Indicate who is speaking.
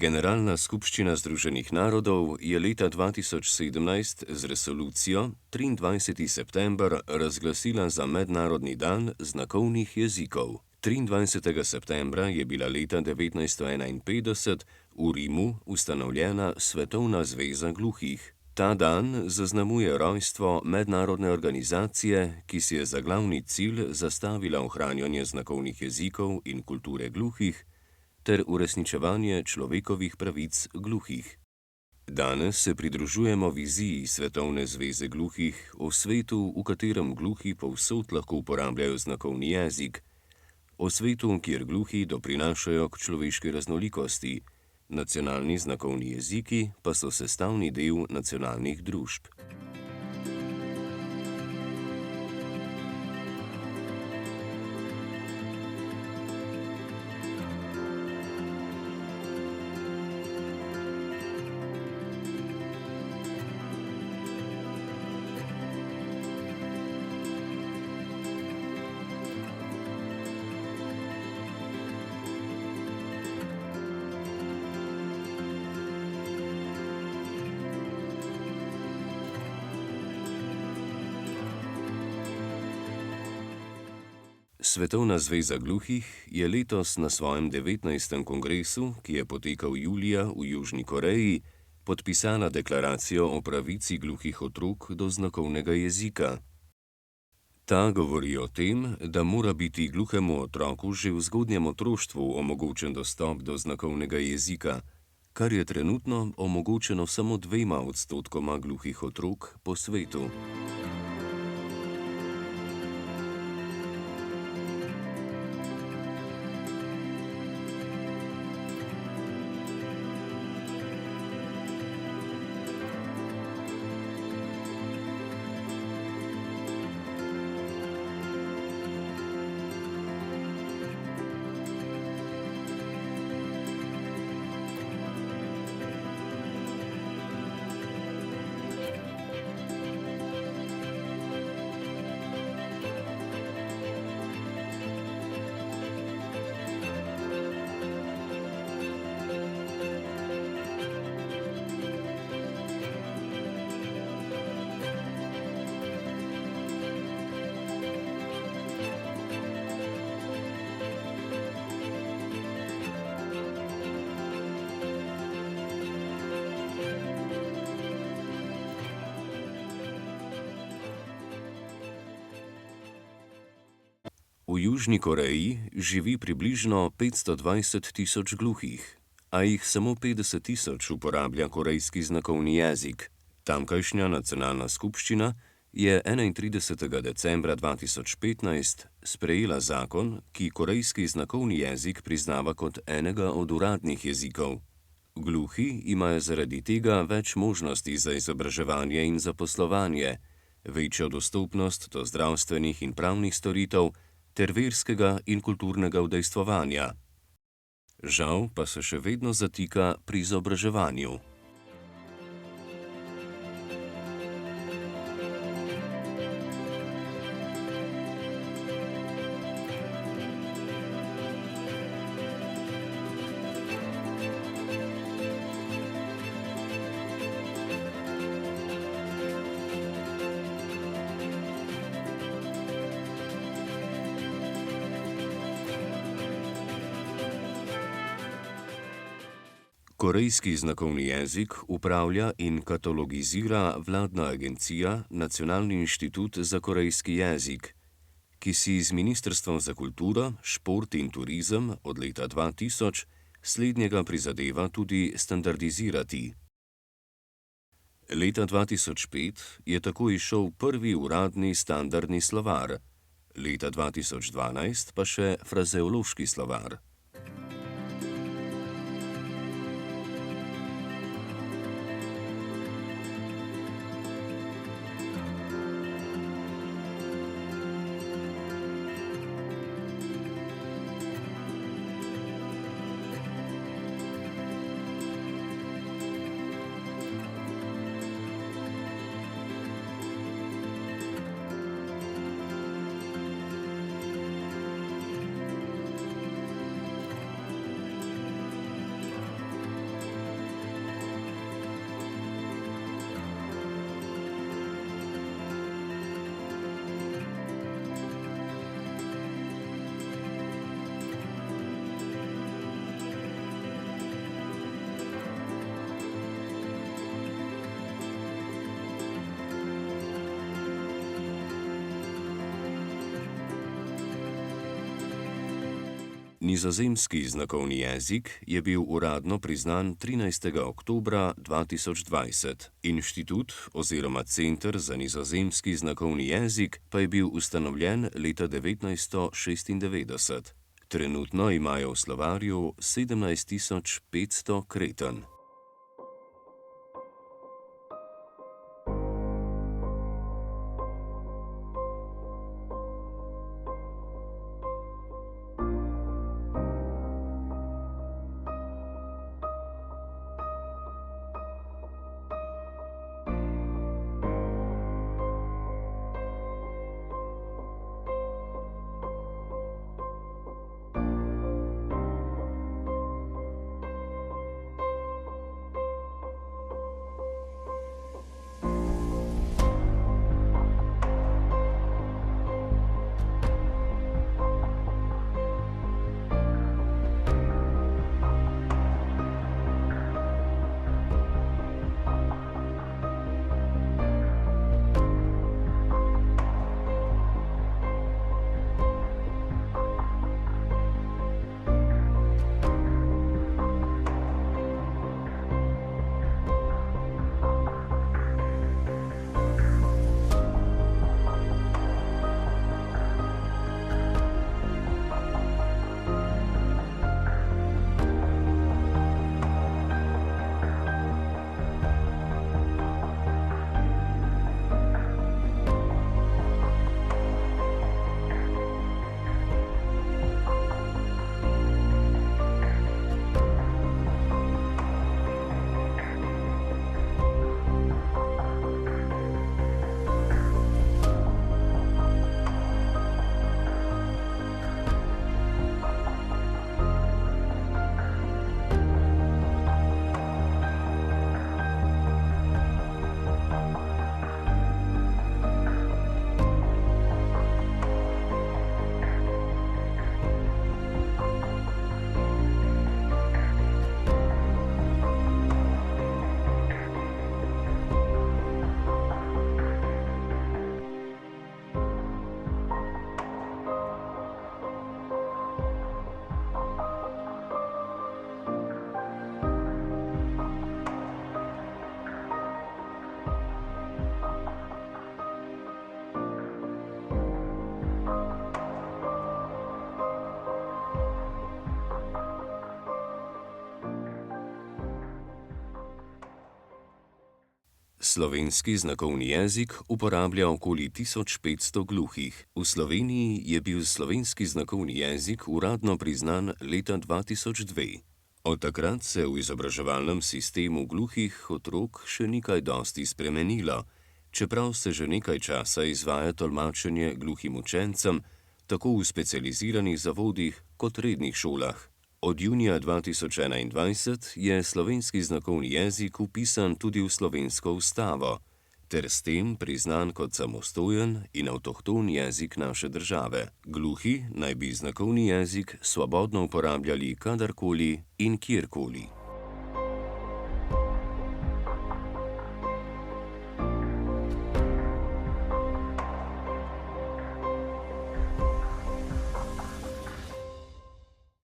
Speaker 1: Generalna skupščina Združenih narodov je leta 2017 z resolucijo 23. september razglasila za mednarodni dan znakovnih jezikov. 23. septembra je bila leta 1951 v Rimu ustanovljena Svetovna zveza gluhih. Ta dan zaznamuje rojstvo mednarodne organizacije, ki si je za glavni cilj zastavila ohranjanje znakovnih jezikov in kulture gluhih ter uresničevanje človekovih pravic gluhih. Danes se pridružujemo viziji Svetovne zveze gluhih o svetu, v katerem gluhi povsod lahko uporabljajo znakovni jezik, o svetu, kjer gluhi doprinašajo k človeški raznolikosti, nacionalni znakovni jeziki pa so sestavni del nacionalnih družb. Svetovna zveza gluhih je letos na svojem 19. kongresu, ki je potekal julija v Južni Koreji, podpisala deklaracijo o pravici gluhih otrok do znakovnega jezika. Ta govori o tem, da mora biti gluhemu otroku že v zgodnjem otroštvu omogočen dostop do znakovnega jezika, kar je trenutno omogočeno samo 2% gluhih otrok po svetu. V Južni Koreji živi približno 520 tisoč gluhih, a jih samo 50 tisoč uporablja korejski znakovni jezik. Tamkajšnja nacionalna skupščina je 31. decembra 2015 sprejela zakon, ki korejski znakovni jezik priznava kot enega od uradnih jezikov. Gluhi imajo zaradi tega več možnosti za izobraževanje in zaposlovanje, večjo dostopnost do zdravstvenih in pravnih storitev ter verskega in kulturnega udejstvovanja. Žal pa se še vedno zatika pri izobraževanju. Korejski znakovni jezik upravlja in katalogizira vladna agencija Nacionalni inštitut za korejski jezik, ki si z Ministrstvom za kulturo, šport in turizem od leta 2000 slednjega prizadeva tudi standardizirati. Leta 2005 je tako izšel prvi uradni standardni slovar, leta 2012 pa še frazeološki slovar. Nizozemski znakovni jezik je bil uradno priznan 13. oktobra 2020. Inštitut oziroma Center za nizozemski znakovni jezik pa je bil ustanovljen leta 1996. Trenutno imajo v slovarju 17.500 kretenj. Slovenski znakovni jezik uporablja okoli 1500 gluhih. V Sloveniji je bil slovenski znakovni jezik uradno priznan leta 2002. Od takrat se v izobraževalnem sistemu gluhih otrok še ni kaj dosti spremenilo, čeprav se že nekaj časa izvaja tolmačenje gluhim učencem, tako v specializiranih zavodih kot rednih šolah. Od junija 2021 je slovenski znakovni jezik vpisan tudi v slovensko ustavo, ter s tem priznan kot samostojen in avtohton jezik naše države. Gluhi naj bi znakovni jezik svobodno uporabljali kadarkoli in kjerkoli.